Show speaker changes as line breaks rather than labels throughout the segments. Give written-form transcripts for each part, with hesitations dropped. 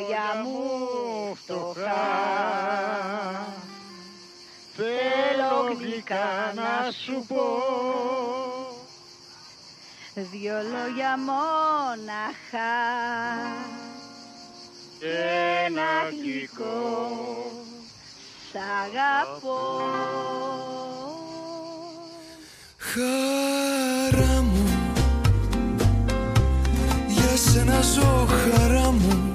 λόγια μου φτωχά. Θέλω γλυκά να σου πω, δυο λόγια μόναχα και ένα γλυκό σ' αγαπώ.
Χαρά μου, για σένα ζω χαρά μου.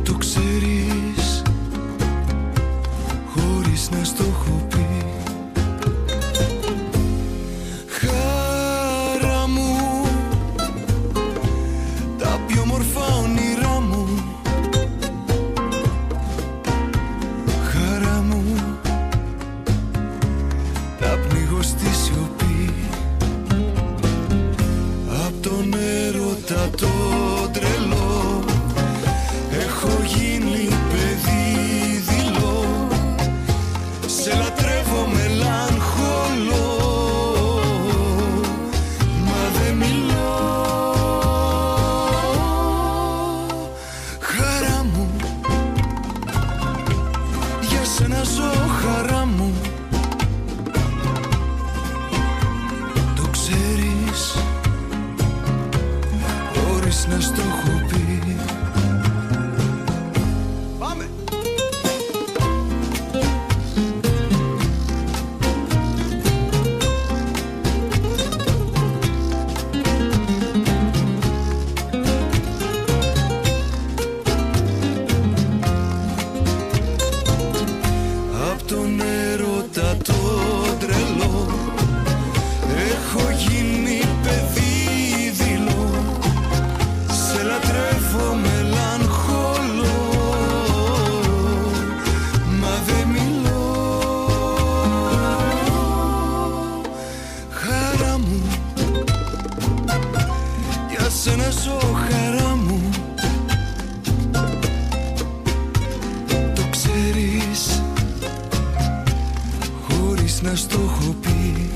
Το ξέρεις, χωρίς να στο έχω πει. Χαρά μου, τα πιο μορφά όνειρά μου. Χαρά μου, τα πνίγω στη σιωπή. Απ' τον έρωτα το τρελό έχω γίνει παιδί δειλό. Σε λατρεύω μελαγχολώ, μα δεν μιλώ. Χαρά μου, για σένα ζω χαρά μου. Το ξέρεις, χωρίς να στο έχω πει. Πάμε! Απ' τον έρωτα το τρελό έχω γίνει παιδί δειλό. Σε λατρεύω μελαγχολώ, μα δεν μιλώ. Χαρά μου, για σένα ζω χαρά μου. Το ξέρεις, χωρίς να στο έχω πει.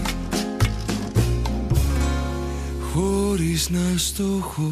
Χωρίς να στο έχω